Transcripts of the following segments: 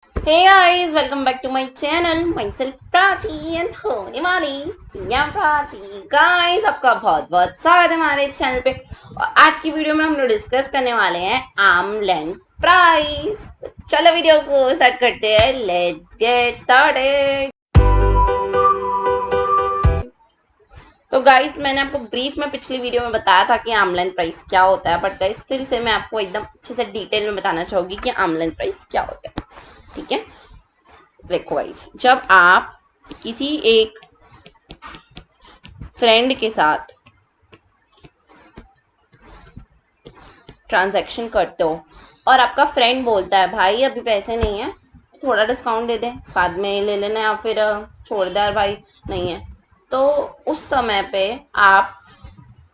Hey guys, welcome back to my channel. Myself Prachi and होने वाली Siya Prachi. Guys आपका बहुत बहुत स्वागत है हमारे चैनल पे। और आज की वीडियो में हम लोग डिस्कस करने वाले हैं आर्म लेंथ प्राइस। तो चलो वीडियो को स्टार्ट करते हैं। Let's get started. तो गाइस मैंने आपको ब्रीफ में पिछली वीडियो में बताया था कि आर्म लेंथ प्राइस क्या होता है, बट गाइस फिर से मैं आपको एकदम अच्छे से डिटेल में बताना चाहूंगी कि आर्म लेंथ प्राइस क्या होता है। ठीक है, देखो गाइस, जब आप किसी एक फ्रेंड के साथ ट्रांजैक्शन करते हो और आपका फ्रेंड बोलता है भाई अभी पैसे नहीं है, थोड़ा डिस्काउंट दे दे, बाद में ले लेना, या फिर छोड़ दे यार भाई नहीं है, तो उस समय पे आप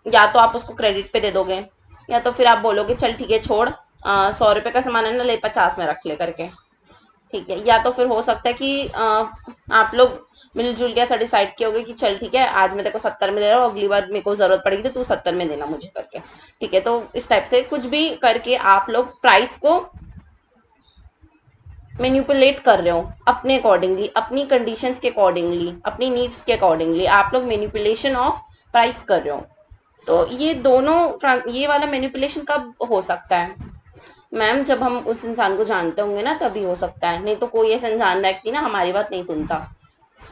या तो आप उसको क्रेडिट पे दे दोगे, या तो फिर आप बोलोगे चल ठीक है छोड़, 100 रुपये का सामान है ना, ले 50 में रख ले करके। ठीक है, या तो फिर हो सकता है कि आप लोग मिलजुल के ऐसा डिसाइड किया होगा कि चल ठीक है आज मैं तेरे को 70 में दे रहा हूँ, अगली बार मेरे को जरूरत पड़ेगी तो तू 70 में देना मुझे करके। ठीक है, तो इस टाइप से कुछ भी करके आप लोग प्राइस को मैनिपुलेट कर रहे हो अपने अकॉर्डिंगली, अपनी कंडीशंस के अकॉर्डिंगली, अपनी नीड्स के अकॉर्डिंगली आप लोग मैनिपुलेशन ऑफ प्राइस कर रहे हो। तो ये दोनों ये वाला मैनिपुलेशन कब हो सकता है मैम? जब हम उस इंसान को जानते होंगे ना तभी हो सकता है, नहीं तो कोई ऐसा अनजान व्यक्ति ना हमारी बात नहीं सुनता।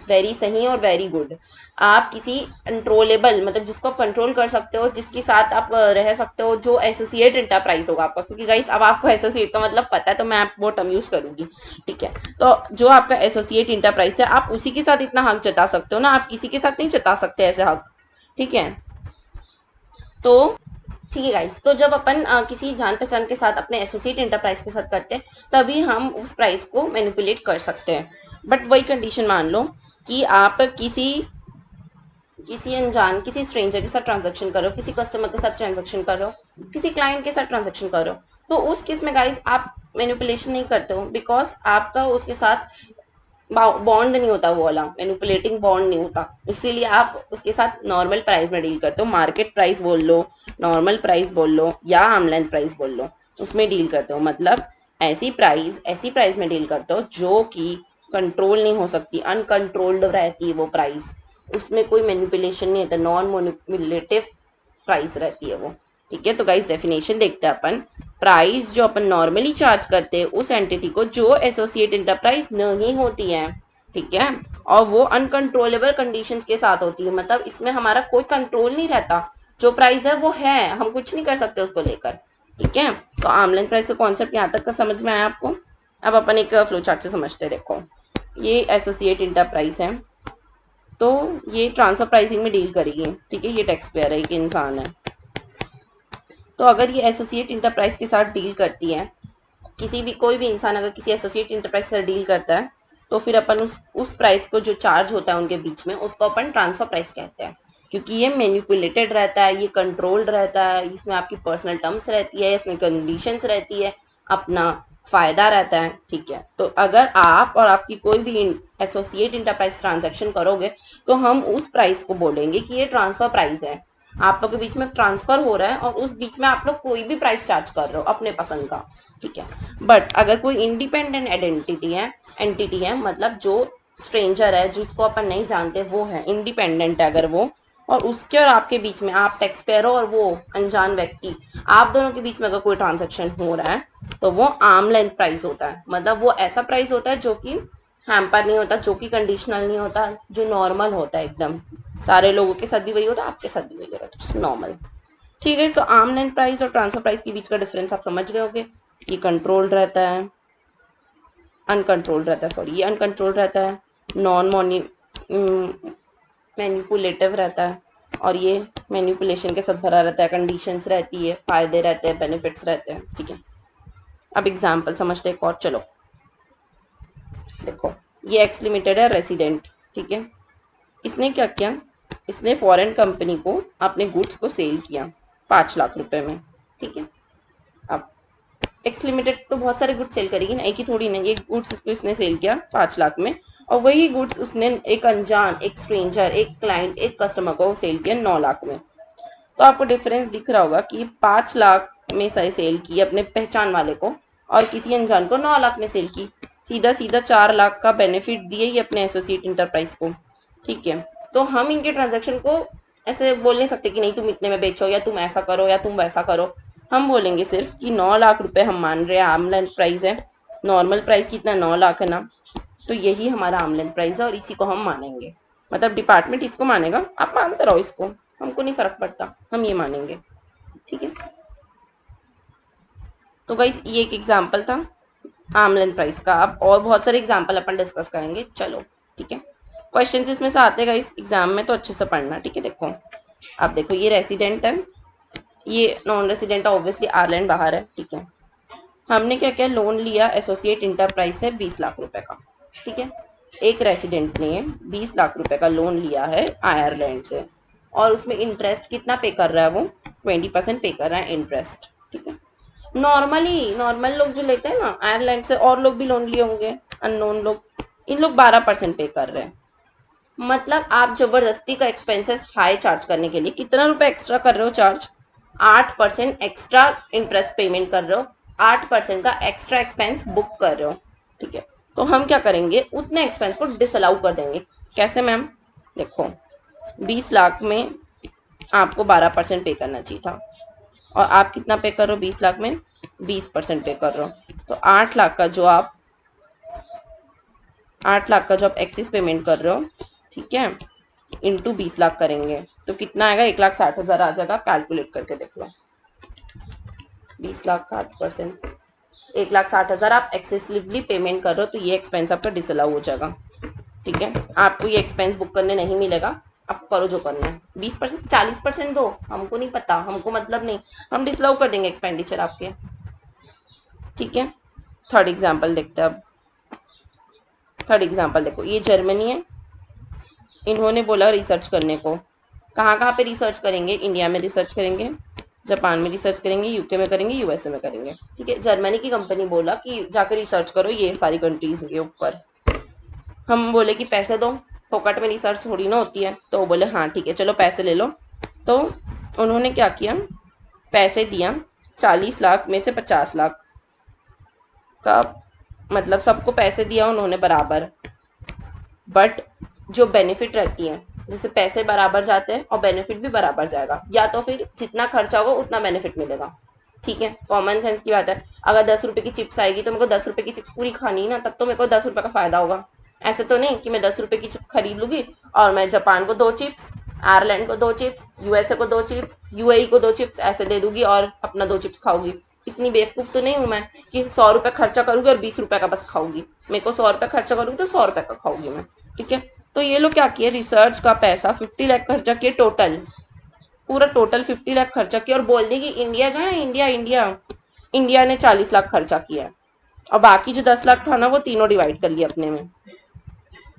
वेरी सही और वेरी गुड। आप किसी कंट्रोलेबल, मतलब जिसको आप कंट्रोल कर सकते हो, जिसके साथ आप रह सकते हो, जो एसोसिएट इंटरप्राइज होगा आपका, क्योंकि गाइस अब आपको एसोसिएट का मतलब पता है तो मैं वो टर्म यूज करूंगी। ठीक है, तो जो आपका एसोसिएट इंटरप्राइज है आप उसी के साथ इतना हक जता सकते हो ना, आप किसी के साथ नहीं जता सकते ऐसे हक। ठीक है, तो ठीक है गाइस, तो जब अपन किसी जान पहचान के साथ अपने एसोसिएट इंटरप्राइज के साथ करते हैं तभी हम उस प्राइस को मैनिपुलेट कर सकते हैं। बट वही कंडीशन मान लो कि आप किसी किसी अनजान, किसी स्ट्रेंजर के साथ ट्रांजैक्शन करो, किसी कस्टमर के साथ ट्रांजैक्शन करो, किसी क्लाइंट के साथ ट्रांजैक्शन करो, तो उस केस में गाइस आप मैनिपुलेशन नहीं करते हो, बिकॉज आपका उसके साथ बॉन्ड नहीं होता, वो वाला मैनिपुलेटिंग बॉन्ड नहीं होता। इसीलिए आप उसके साथ नॉर्मल प्राइस में डील करते हो, मार्केट प्राइस बोल लो, नॉर्मल प्राइस बोल लो, या आर्म लेंथ प्राइस बोल लो, उसमें डील करते हो। मतलब ऐसी प्राइस में डील करते हो जो कि कंट्रोल नहीं हो सकती, अनकंट्रोल्ड रहती है वो प्राइस, उसमें कोई मैनिपुलेशन नहीं होता, नॉन मैनिपुलेटिव प्राइस रहती है वो। ठीक है, तो गाइस डेफिनेशन देखते हैं अपन। प्राइस जो अपन नॉर्मली चार्ज करते हैं उस एंटिटी को जो एसोसिएट इंटरप्राइज नहीं होती है, ठीक है, और वो अनकंट्रोलेबल कंडीशंस के साथ होती है, मतलब इसमें हमारा कोई कंट्रोल नहीं रहता, जो प्राइस है वो है, हम कुछ नहीं कर सकते उसको लेकर। ठीक है, तो आर्म लेंथ प्राइस का कॉन्सेप्ट यहाँ तक का समझ में आया आपको? अब अपन एक फ्लो चार्ट से समझते हैं। देखो, ये एसोसिएट इंटरप्राइज है, तो ये ट्रांसफर प्राइसिंग में डील करेगी। ठीक है, ये टैक्स पेयर है, एक इंसान है। तो अगर ये एसोसिएट इंटरप्राइज के साथ डील करती है, किसी भी कोई भी इंसान अगर किसी एसोसिएट इंटरप्राइज से डील करता है, तो फिर अपन उस प्राइस को जो चार्ज होता है उनके बीच में, उसको अपन ट्रांसफर प्राइस कहते हैं, क्योंकि ये मैनिपुलेटेड रहता है, ये कंट्रोल्ड रहता है, इसमें आपकी पर्सनल टर्म्स रहती है, इसमें कंडीशंस रहती है, अपना फ़ायदा रहता है। ठीक है, तो अगर आप और आपकी कोई भी एसोसिएट इंटरप्राइज ट्रांजैक्शन करोगे तो हम उस प्राइस को बोलेंगे कि ये ट्रांसफ़र प्राइस है, आप लोग के बीच में ट्रांसफ़र हो रहा है और उस बीच में आप लोग कोई भी प्राइस चार्ज कर रहे हो अपने पसंद का। ठीक है, बट अगर कोई इंडिपेंडेंट एंटिटी है, मतलब जो स्ट्रेंजर है, जिसको अपन नहीं जानते, वो है इंडिपेंडेंट है अगर वो, और उसके और आपके बीच में, आप टैक्स पेयर हो और वो अनजान व्यक्ति, आप दोनों के बीच में अगर कोई ट्रांजैक्शन हो रहा है तो वो आर्म लेंथ प्राइस होता है। मतलब वो ऐसा प्राइस होता है जो कि हैम्पर नहीं होता, जो कि कंडीशनल नहीं होता, जो नॉर्मल होता है एकदम। सारे लोगों के साथ भी वही होता है, आपके साथ भी वही होता है, नॉर्मल। ठीक है, तो आर्म लेंथ प्राइस और ट्रांसफर प्राइस के बीच का डिफरेंस आप समझ गए होंगे। ये कंट्रोल्ड रहता है, अनकंट्रोल्ड रहता है, सॉरी, ये अनकंट्रोल्ड रहता है, नॉन मैनिपुलेटिव रहता है, और ये मैनिपुलेशन के साथ भरा रहता है, कंडीशंस रहती है, फायदे रहते हैं, बेनिफिट्स रहते हैं। ठीक है, अब एग्जाम्पल समझते हैं एक और। चलो देखो, ये एक्स लिमिटेड है, रेसिडेंट। ठीक है, इसने क्या किया, इसने फॉरेन कंपनी को अपने गुड्स को सेल किया 5 लाख रुपए में। ठीक है, अब एक्स लिमिटेड तो बहुत सारे गुड्स सेल करेगी ना, एक ही थोड़ी नहीं, एक गुड्स इसको इसने सेल किया 5 लाख में, और वही गुड्स उसने एक अनजान, एक स्ट्रेंजर, एक क्लाइंट, एक कस्टमर को सेल किया 9 लाख में। तो आपको डिफरेंस दिख रहा होगा कि 5 लाख में सही सेल की अपने पहचान वाले को, और किसी अनजान को 9 लाख में सेल की। सीधा सीधा 4 लाख का बेनिफिट दिए ही अपने एसोसिएट इंटरप्राइज को, ठीक है। तो हम इनके ट्रांजैक्शन को ऐसे बोल नहीं सकते कि नहीं तुम इतने में बेचो या तुम ऐसा करो या तुम वैसा करो। हम बोलेंगे सिर्फ कि 9 लाख रुपए हम मान रहे हैं आर्म लेंथ प्राइस है, नॉर्मल प्राइस कितना 9 लाख है ना, तो यही हमारा आर्म लेंथ प्राइस है और इसी को हम मानेंगे। मतलब डिपार्टमेंट इसको मानेगा, आप मानते रहो इसको, हमको नहीं फर्क पड़ता, हम ये मानेंगे, ठीक है। तो गाइस ये एक एग्जाम्पल था आर्म लेंथ प्राइस का। अब और बहुत सारे एग्जाम्पल अपन डिस्कस करेंगे, चलो ठीक है। क्वेश्चन इसमें से आते हैं इस एग्जाम में, तो अच्छे से पढ़ना, ठीक है। देखो अब देखो ये रेसिडेंट है, ये नॉन रेसिडेंट है, ऑब्वियसली आयरलैंड बाहर है, ठीक है। हमने क्या क्या लोन लिया एसोसिएट इंटरप्राइज से 20 लाख रुपए का, ठीक है। एक रेसिडेंट ने 20 लाख रुपए का लोन लिया है आयरलैंड से और उसमें इंटरेस्ट कितना पे कर रहा है, वो 20% पे कर रहा है इंटरेस्ट, ठीक है। नॉर्मल लोग जो लेते हैं ना आयरलैंड से, और लोग भी लोन लिए होंगे अननोन लोग, इन लोग 12% पे कर रहे हैं। मतलब आप जबरदस्ती का एक्सपेंसेस हाई चार्ज करने के लिए कितना रुपए एक्स्ट्रा कर रहे हो चार्ज, 8% एक्स्ट्रा इंटरेस्ट पेमेंट कर रहे हो, 8% का एक्स्ट्रा एक्सपेंस बुक कर रहे हो, ठीक है। तो हम क्या करेंगे, उतने एक्सपेंस को डिसअलाउ कर देंगे। कैसे मैम, देखो 20 लाख में आपको 12% पे करना चाहिए था और आप कितना पे कर रहे हो 20 लाख में, 20% पे कर रहे हो। तो 8 लाख का जो आप 8 लाख का जो आप एक्सिस पेमेंट कर रहे हो, ठीक है, इंटू 20 लाख करेंगे तो कितना आएगा, 1,60,000 आ जाएगा। कैलकुलेट करके देख लो, 20 लाख का 8%, 1,60,000 आप एक्सेसिवली पेमेंट कर रहे हो, तो ये एक्सपेंस आपका डिसअलाउ हो जाएगा, ठीक है। आपको ये एक्सपेंस बुक करने नहीं मिलेगा, आप करो जो करना है। 20% 40% दो, हमको नहीं पता, हमको मतलब नहीं, हम डिसअलाउ कर देंगे एक्सपेंडिचर आपके, ठीक है। थर्ड एग्जाम्पल देखते हैं अब। थर्ड एग्जाम्पल देखो, ये जर्मनी है, इन्होंने बोला रिसर्च करने को। कहाँ कहाँ पे रिसर्च करेंगे, इंडिया में रिसर्च करेंगे, जापान में रिसर्च करेंगे, यूके में करेंगे, यूएसए में करेंगे, ठीक है। जर्मनी की कंपनी बोला कि जाकर रिसर्च करो ये सारी कंट्रीज के ऊपर। हम बोले कि पैसे दो, फोकट में रिसर्च थोड़ी ना होती है, तो वो बोले हाँ ठीक है चलो पैसे ले लो। तो उन्होंने क्या किया, पैसे दिया, 40 लाख में से 50 लाख का, मतलब सबको पैसे दिया उन्होंने बराबर। बट जो बेनिफिट रहती है, जैसे पैसे बराबर जाते हैं और बेनिफिट भी बराबर जाएगा, या तो फिर जितना खर्चा होगा उतना बेनिफिट मिलेगा, ठीक है। कॉमन सेंस की बात है, अगर 10 रुपए की चिप्स आएगी तो मेरे को 10 रुपए की चिप्स पूरी खानी ना, तब तो मेरे को 10 रुपए का फायदा होगा। ऐसे तो नहीं कि मैं 10 रुपए की चिप्स खरीद लूंगी और मैं जापान को 2 चिप्स, आयरलैंड को 2 चिप्स, यूएसए को 2 चिप्स, यूएई को 2 चिप्स ऐसे दे दूंगी और अपना 2 चिप्स खाऊंगी। इतनी बेवकूफ़ तो नहीं हूँ मैं कि 100 रुपये खर्चा करूंगी और 20 रुपये का बस खाऊंगी। मेरे को 100 रुपये खर्चा करूंगी तो 100 रुपये का खाऊंगी मैं, ठीक है। तो ये लोग क्या किए, रिसर्च का पैसा 50 लाख खर्चा किए टोटल, पूरा टोटल 50 लाख खर्चा किया और बोल दिए कि इंडिया जो है ना, इंडिया इंडिया इंडिया ने 40 लाख खर्चा किया और बाकी जो 10 लाख था ना वो तीनों डिवाइड कर लिया अपने में।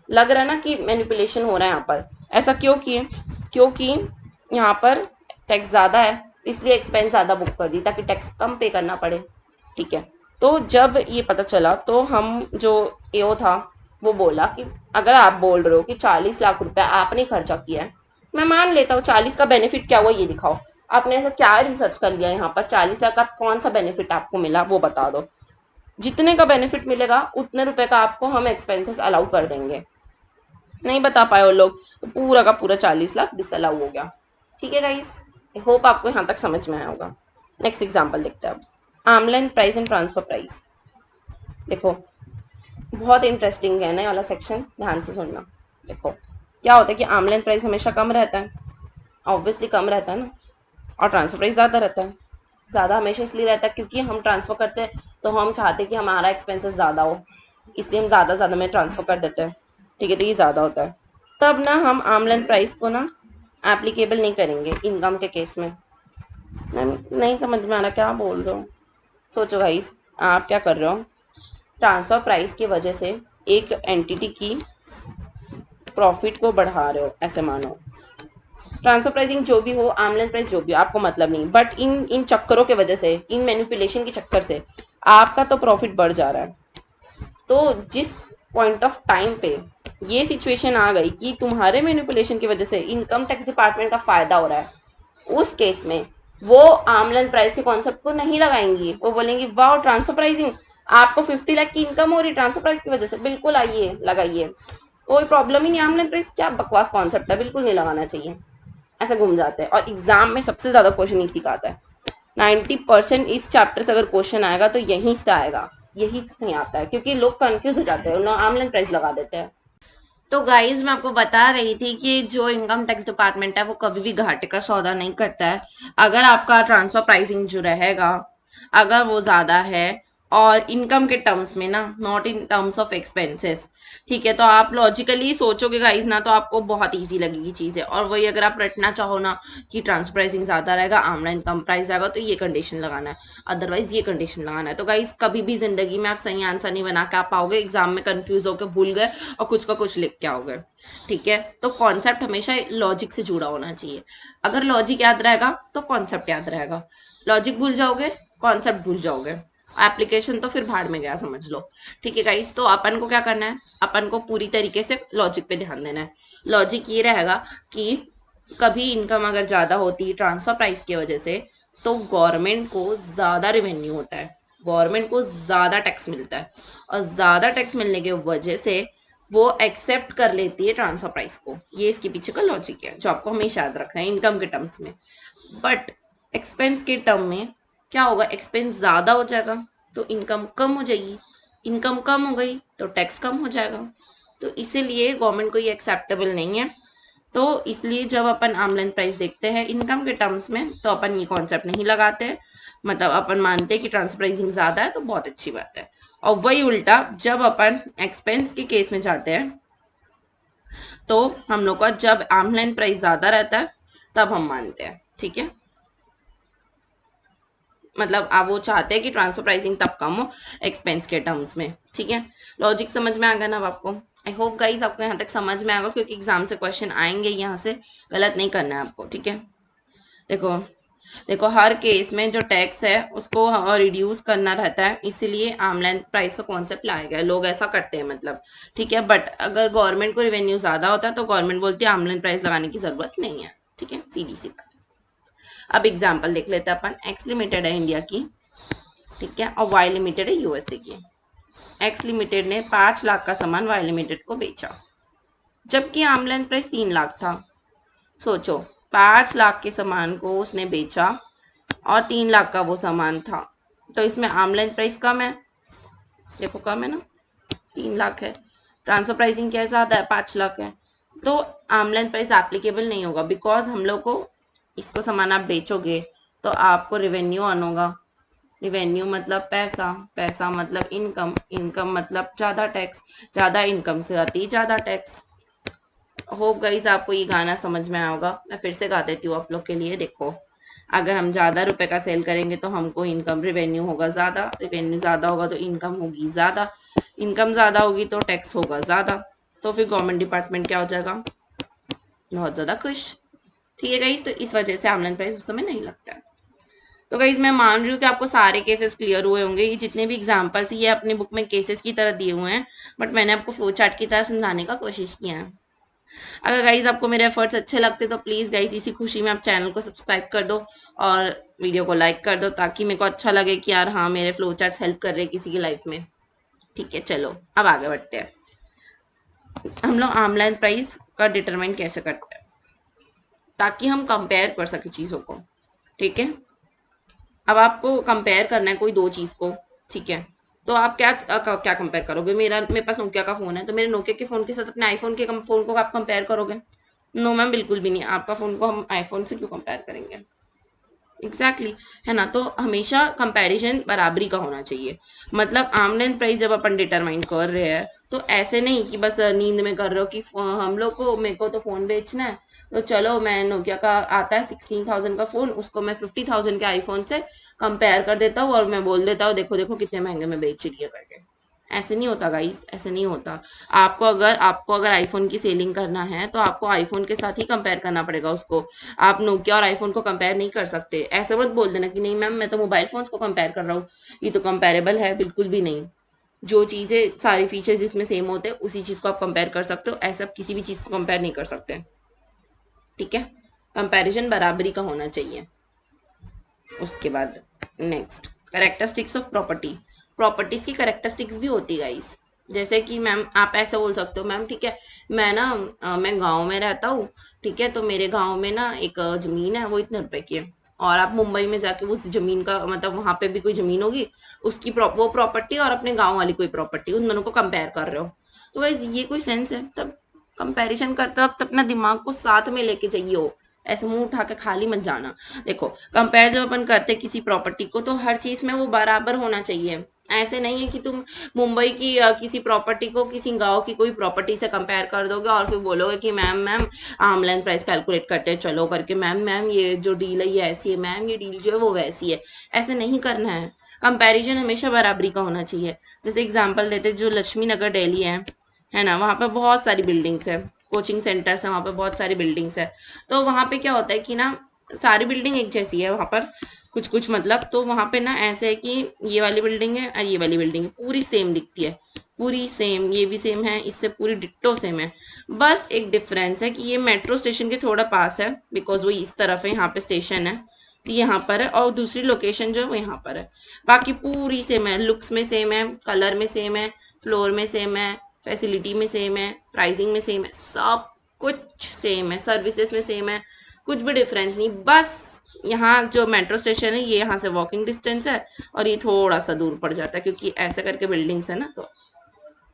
लग रहा है ना कि मैनिपुलेशन हो रहा है यहाँ पर। ऐसा क्यों किए, क्योंकि यहाँ पर टैक्स ज़्यादा है इसलिए एक्सपेंस ज़्यादा बुक कर दी ताकि टैक्स कम पे करना पड़े, ठीक है। तो जब ये पता चला तो हम जो एओ था वो बोला कि अगर आप बोल रहे हो कि 40 लाख रुपए आपने खर्चा किया है, मैं मान लेता हूँ 40 का बेनिफिट क्या हुआ ये दिखाओ। आपने ऐसा क्या रिसर्च कर लिया यहाँ पर, 40 लाख का कौन सा बेनिफिट आपको मिला वो बता दो। जितने का बेनिफिट मिलेगा उतने रुपए का आपको हम एक्सपेंसेस अलाउ कर देंगे। नहीं बता पाए वो लोग तो पूरा का पूरा 40 लाख डिसअलाउ हो गया, ठीक है गाइस। होप आपको यहाँ तक समझ में आया होगा। नेक्स्ट एग्जांपल देखते हैं अब, arm length price and transfer price. देखो बहुत इंटरेस्टिंग है ना ये वाला सेक्शन, ध्यान से सुनना। देखो क्या होता है कि आर्म लेंथ प्राइस हमेशा कम रहता है, ऑब्वियसली कम रहता है ना, और ट्रांसफर प्राइस ज़्यादा रहता है। ज़्यादा हमेशा इसलिए रहता है क्योंकि हम ट्रांसफ़र करते हैं तो हम चाहते हैं कि हमारा एक्सपेंसेस ज़्यादा हो, इसलिए हम ज़्यादा में ट्रांसफ़र कर देते हैं, ठीक है। तो ये ज़्यादा होता है, तब ना हम आर्म लेंथ प्राइस को ना एप्लीकेबल नहीं करेंगे इनकम के केस में। मैम नहीं समझ में आ रहा क्या बोल रहे हो, सोचो गाइस आप क्या कर रहे हो, ट्रांसफ़र प्राइस की वजह से एक एंटिटी की प्रॉफिट को बढ़ा रहे हो, ऐसे मानो। ट्रांसफर प्राइसिंग जो भी हो, आर्म लेंथ प्राइस जो भी हो, आपको मतलब नहीं, बट इन चक्करों के वजह से, इन मैनिपुलेशन के चक्कर से आपका तो प्रॉफिट बढ़ जा रहा है। तो जिस पॉइंट ऑफ टाइम पे ये सिचुएशन आ गई कि तुम्हारे मैनिपुलेशन की वजह से इनकम टैक्स डिपार्टमेंट का फायदा हो रहा है, उस केस में वो आर्म लेंथ प्राइस के कॉन्सेप्ट को नहीं लगाएंगी, वो बोलेंगी वाह ट्रांसफर प्राइसिंग आपको 50 लाख की इनकम हो रही ट्रांसफर प्राइस की वजह से, बिल्कुल आइए लगाइए, कोई प्रॉब्लम ही नहीं। आर्म लेंथ प्राइस क्या बकवास कॉन्सेप्ट है, बिल्कुल नहीं लगाना चाहिए, ऐसे घूम जाते हैं। और एग्जाम में सबसे ज्यादा क्वेश्चन इसी का आता है, 90% इस चैप्टर से अगर क्वेश्चन आएगा तो यहीं से आएगा, यही से आता है, क्योंकि लोग कंफ्यूज हो जाते हैं, आर्म लेंथ प्राइस लगा देते हैं। तो गाइज मैं आपको बता रही थी कि जो इनकम टैक्स डिपार्टमेंट है वो कभी भी घाटे का सौदा नहीं करता है। अगर आपका ट्रांसफर प्राइसिंग जो रहेगा अगर वो ज़्यादा है, और इनकम के टर्म्स में ना, not in terms of expenses, ठीक है, तो आप लॉजिकली सोचोगे गाइज ना, तो आपको बहुत ईजी लगेगी चीज़ें। और वही अगर आप रटना चाहो ना कि ट्रांसफर प्राइसिंग ज़्यादा रहेगा, आमला इनकम प्राइस रहेगा, तो ये कंडीशन लगाना है, अदरवाइज ये कंडीशन लगाना है। तो गाइज कभी भी जिंदगी में आप सही आंसर नहीं बना के आ पाओगे, एग्जाम में कंफ्यूज होकर भूल गए और कुछ का कुछ लिख के आओगे, ठीक है। तो कॉन्सेप्ट हमेशा लॉजिक से जुड़ा होना चाहिए। अगर लॉजिक याद रहेगा तो कॉन्सेप्ट याद रहेगा, लॉजिक भूल जाओगे कॉन्सेप्ट भूल जाओगे, एप्लीकेशन तो फिर भाड़ में गया समझ लो, ठीक है गाइस। तो अपन को क्या करना है, अपन को पूरी तरीके से लॉजिक पे ध्यान देना है। लॉजिक ये रहेगा कि कभी इनकम अगर ज़्यादा होती है ट्रांसफर प्राइस की वजह से, तो गवर्नमेंट को ज़्यादा रेवेन्यू होता है, गवर्नमेंट को ज़्यादा टैक्स मिलता है, और ज़्यादा टैक्स मिलने की वजह से वो एक्सेप्ट कर लेती है ट्रांसफर प्राइस को। ये इसके पीछे का लॉजिक है जो आपको हमेशा याद रखना है इनकम के टर्म्स में। बट एक्सपेंस के टर्म में क्या होगा, एक्सपेंस ज़्यादा हो जाएगा तो इनकम कम हो जाएगी, इनकम कम हो गई तो टैक्स कम हो जाएगा। तो इसीलिए गवर्नमेंट को ये एक्सेप्टेबल नहीं है। तो इसलिए जब अपन आर्म लेंथ प्राइस देखते हैं इनकम के टर्म्स में, तो अपन ये कॉन्सेप्ट नहीं लगाते, मतलब अपन मानते हैं कि ट्रांसफर प्राइसिंग ज़्यादा है तो बहुत अच्छी बात है। और वही उल्टा जब अपन एक्सपेंस के केस में जाते हैं, तो हम लोग का जब आर्म लेंथ प्राइस ज़्यादा रहता है तब हम मानते हैं, ठीक है। मतलब आप वो चाहते हैं कि ट्रांसफर प्राइसिंग तब कम हो एक्सपेंस के टर्म्स में, ठीक है। लॉजिक समझ में आ गया ना अब आपको। आई होप गाइज आपको यहाँ तक समझ में आएगा, क्योंकि एग्जाम से क्वेश्चन आएंगे, यहाँ से गलत नहीं करना है आपको, ठीक है। देखो देखो हर केस में जो टैक्स है उसको रिड्यूस करना रहता है, इसीलिए आर्म लेंथ प्राइस का कॉन्सेप्ट लाया गया है। लोग ऐसा करते हैं मतलब, ठीक है। बट अगर गवर्नमेंट को रेवेन्यू ज़्यादा होता है तो गवर्नमेंट बोलती है आर्म लेंथ प्राइस लगाने की ज़रूरत नहीं है, ठीक है, सीधी सी बात। अब एग्जाम्पल देख लेते हैं अपन। एक्स लिमिटेड है इंडिया की, ठीक है, और वाई लिमिटेड है यूएसए की। एक्स लिमिटेड ने 5 लाख का सामान वाई लिमिटेड को बेचा, जबकि आर्म लेंथ प्राइस 3 लाख था। सोचो 5 लाख के सामान को उसने बेचा और 3 लाख का वो सामान था, तो इसमें आर्म लेंथ प्राइस कम है, देखो कम है ना, 3 लाख है। ट्रांसफर प्राइसिंग क्या ज़्यादा है, 5 लाख है। तो आर्म लेंथ प्राइस एप्लीकेबल नहीं होगा, बिकॉज हम लोग को इसको सामान आप बेचोगे तो आपको रेवेन्यू अर्न होगा, रिवेन्यू मतलब पैसा, पैसा मतलब इनकम, इनकम मतलब ज़्यादा टैक्स, ज़्यादा इनकम से आती है ज़्यादा टैक्स। होप गाइस आपको ये गाना समझ में आया होगा, मैं फिर से गा देती हूँ आप लोग के लिए। देखो अगर हम ज़्यादा रुपए का सेल करेंगे तो हमको इनकम रेवेन्यू होगा ज़्यादा, रेवेन्यू ज़्यादा होगा तो इनकम होगी ज़्यादा, इनकम ज़्यादा होगी तो टैक्स होगा ज़्यादा, तो फिर गवर्नमेंट डिपार्टमेंट क्या हो जाएगा, बहुत ज़्यादा खुश, ठीक है गाइस। तो इस वजह से आमलन प्राइस उस समय नहीं लगता है। तो गाइज मैं मान रही हूँ कि आपको सारे केसेस क्लियर हुए होंगे। ये जितने भी एग्जांपल्स ये अपनी बुक में केसेस की तरह दिए हुए हैं, बट मैंने आपको फ्लो चार्ट की तरह समझाने का कोशिश किया है। अगर गाइज आपको मेरे एफर्ट्स अच्छे लगते तो प्लीज़ गाइज इसी खुशी में आप चैनल को सब्सक्राइब कर दो और वीडियो को लाइक कर दो, ताकि मेरे को अच्छा लगे कि यार हाँ मेरे फ्लो चार्ट्स हेल्प कर रहे हैं किसी की लाइफ में, ठीक है। चलो अब आगे बढ़ते हैं। हम लोग आर्म लेंथ प्राइस का डिटरमाइन कैसे करते हैं, ताकि हम कंपेयर कर सके चीज़ों को, ठीक है। अब आपको कंपेयर करना है कोई दो चीज़ को, ठीक है। तो आप क्या क्या कंपेयर करोगे, मेरे पास नोकिया का फ़ोन है, तो मेरे नोकिया के फ़ोन के साथ अपने आईफोन के फ़ोन को आप कंपेयर करोगे? नो मैम, बिल्कुल भी नहीं। आपका फ़ोन को हम आईफोन से क्यों कंपेयर करेंगे, एग्जैक्टली है ना। तो हमेशा कंपैरिजन बराबरी का होना चाहिए। मतलब आर्म लेंथ प्राइस जब अपन डिटरमाइन कर रहे हैं तो ऐसे नहीं कि बस नींद में कर रहे हो कि हम लोग को, मेरे को तो फ़ोन बेचना है तो चलो मैं नोकिया का आता है 16,000 का फ़ोन, उसको मैं 50,000 के आईफोन से कंपेयर कर देता हूँ और मैं बोल देता हूँ देखो देखो कितने महंगे में बेच रही है करके। ऐसे नहीं होता गाइस, ऐसे नहीं होता। आपको अगर आईफोन की सेलिंग करना है तो आपको आईफोन के साथ ही कंपेयर करना पड़ेगा उसको। आप नोकिया और आईफोन को कंपेयर नहीं कर सकते। ऐसे मत बोल देना कि नहीं मैम मैं तो मोबाइल फोन्स को कंपेयर कर रहा हूँ, ये तो कंपेरेबल है, बिल्कुल भी नहीं। जो चीज़ें सारी फीचर्स जिसमें सेम होते हैं उसी चीज़ को आप कंपेयर कर सकते हो, ऐसा किसी भी चीज़ को कंपेयर नहीं कर सकते, ठीक है। कंपैरिजन बराबरी का होना चाहिए। उसके बाद next characteristics of property. Properties की करेक्टरिस्टिक्स भी होती है गाइस। जैसे कि मैम आप ऐसा बोल सकते हो, मैम ठीक है मैं ना मैं गांव में रहता हूँ, ठीक है, तो मेरे गांव में ना एक ज़मीन है वो इतने रुपए की है, और आप मुंबई में जाके उस ज़मीन का मतलब वहाँ पे भी कोई ज़मीन होगी, उसकी वो प्रॉपर्टी और अपने गांव वाली कोई प्रॉपर्टी, उन दोनों को कंपेयर कर रहे हो, तो गाइस ये कोई सेंस है? तब कंपैरिजन करते वक्त अपना दिमाग को साथ में लेके चाहिए हो, ऐसे मुंह उठा के खाली मत जाना। देखो कंपेयर जब अपन करते हैं किसी प्रॉपर्टी को, तो हर चीज में वो बराबर होना चाहिए। ऐसे नहीं है कि तुम मुंबई की किसी प्रॉपर्टी को किसी गांव की कोई प्रॉपर्टी से कंपेयर कर दोगे और फिर बोलोगे कि ma'am ma'am arm length price calculate करते हैं चलो करके, मैम मैम ये जो डील है ये ऐसी है, मैम ये डील जो है वो वैसी है। ऐसे नहीं करना है, कंपैरिजन हमेशा बराबरी का होना चाहिए। जैसे एग्जांपल देते जो लक्ष्मी नगर दिल्ली है ना, वहाँ पे बहुत सारी बिल्डिंग्स है, कोचिंग सेंटर्स है, वहाँ पे बहुत सारी बिल्डिंग्स है। तो वहाँ पे क्या होता है कि ना सारी बिल्डिंग एक जैसी है वहाँ पर, कुछ कुछ मतलब, तो वहाँ पे ना ऐसे है कि ये वाली बिल्डिंग है और ये वाली बिल्डिंग है पूरी सेम दिखती है, पूरी सेम, ये भी सेम है, इससे पूरी डिट्टो सेम है। बस एक डिफरेंस है कि ये मेट्रो स्टेशन के थोड़ा पास है, बिकॉज वो इस तरफ है, यहाँ पे स्टेशन है तो यहाँ पर है, और दूसरी लोकेशन जो है वो यहाँ पर है। बाकी पूरी सेम है, लुक्स में सेम है, कलर में सेम है, फ्लोर में सेम है, फैसिलिटी में सेम है, प्राइसिंग में सेम है, सब कुछ सेम है, सर्विसेज में सेम है, कुछ भी डिफरेंस नहीं। बस यहाँ जो मेट्रो स्टेशन है ये यहाँ से वॉकिंग डिस्टेंस है, और ये थोड़ा सा दूर पड़ जाता है क्योंकि ऐसे करके बिल्डिंग्स है ना, तो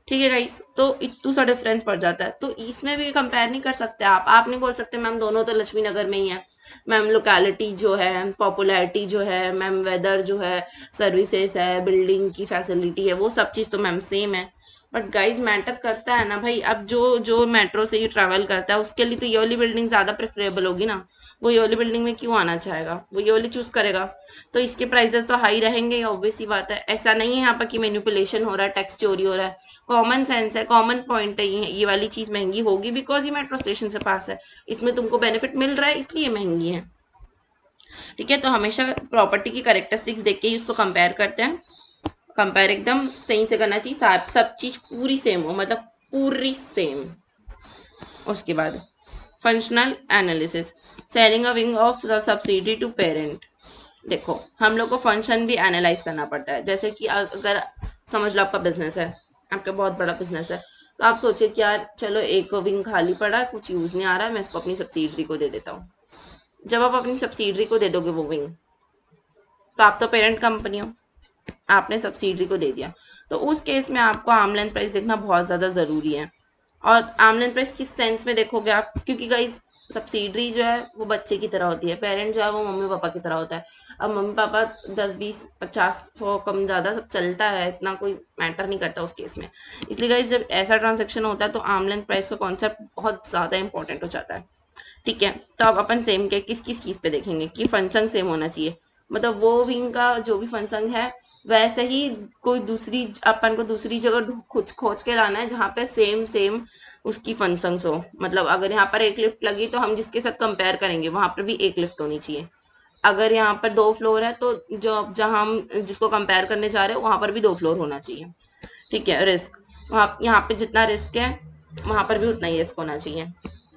ठीक है गाइस, तो इतना सा डिफरेंस पड़ जाता है। तो इसमें भी कंपेयर नहीं कर सकते आप नहीं बोल सकते मैम दोनों तो लक्ष्मी नगर में ही है, मैम लोकेलिटी जो है, पॉपुलैरिटी जो है मैम, वेदर जो है, सर्विसेज है, बिल्डिंग की फैसिलिटी है, वो सब चीज़ तो मैम सेम है। बट गाइज मैटर करता है ना भाई, अब जो जो मेट्रो से ही ट्रैवल करता है उसके लिए तो ये वाली बिल्डिंग ज़्यादा प्रेफरेबल होगी ना, वो ये वाली बिल्डिंग में क्यों आना चाहेगा, वो ये वाली चूज़ करेगा, तो इसके प्राइसेस तो हाई रहेंगे ही, ऑब्वियस सी बात है। ऐसा नहीं है यहाँ पर कि मैनिपुलेशन हो रहा है, टैक्स चोरी हो रहा है, कॉमन सेंस है, कॉमन पॉइंट है, ये वाली चीज़ महंगी होगी बिकॉज ये मेट्रो स्टेशन से पास है, इसमें तुमको बेनिफिट मिल रहा है इसलिए महंगी है। ठीक है, तो हमेशा प्रॉपर्टी की करेक्टरिस्टिक्स देख के ही उसको कंपेयर करते हैं। कंपेयर एकदम सही से करना चाहिए, सब चीज़ पूरी सेम हो, मतलब पूरी सेम। उसके बाद functional analysis, selling a wing of the subsidy to parent. देखो हम लोग को फंक्शन भी एनालाइज करना पड़ता है। जैसे कि अगर समझ लो आपका बिजनेस है, आपका बहुत बड़ा बिजनेस है, तो आप सोचिए कि यार चलो एक विंग खाली पड़ा है, कुछ यूज़ नहीं आ रहा है, मैं इसको अपनी सब्सिडरी को दे देता हूँ। जब आप अपनी सब्सिडरी को दे दोगे वो विंग, तो आप तो पेरेंट कंपनी हो, आपने सब्सिडरी को दे दिया, तो उस केस में आपको आर्म लेंथ प्राइस देखना बहुत ज़्यादा ज़रूरी है। और आर्म लेंथ प्राइस किस सेंस में देखोगे आप, क्योंकि गाइस सब्सिडरी जो है वो बच्चे की तरह होती है, पेरेंट जो है वो मम्मी पापा की तरह होता है। अब मम्मी पापा 10 20 50 100 कम ज़्यादा सब चलता है, इतना कोई मैटर नहीं करता उस केस में। इसलिए गाइस जब ऐसा ट्रांजेक्शन होता है तो आर्म लेंथ प्राइस का कॉन्सेप्ट बहुत ज़्यादा इंपॉर्टेंट हो जाता है। ठीक है, तो अब अपन सेम के किस किस चीज़ पे देखेंगे कि फंक्शन सेम होना चाहिए, मतलब वो विंग का जो भी फंक्शन है वैसे ही कोई दूसरी अपन को दूसरी जगह खोज खोज के लाना है जहाँ पे सेम सेम उसकी फंक्शंस हो। मतलब अगर यहाँ पर एक लिफ्ट लगी तो हम जिसके साथ कंपेयर करेंगे वहाँ पर भी एक लिफ्ट होनी चाहिए। अगर यहाँ पर 2 फ्लोर है तो जो जहाँ हम जिसको कंपेयर करने जा रहे हो वहाँ पर भी 2 फ्लोर होना चाहिए। ठीक है, रिस्क, वहाँ यहाँ पे जितना रिस्क है वहाँ पर भी उतना ही रिस्क होना चाहिए।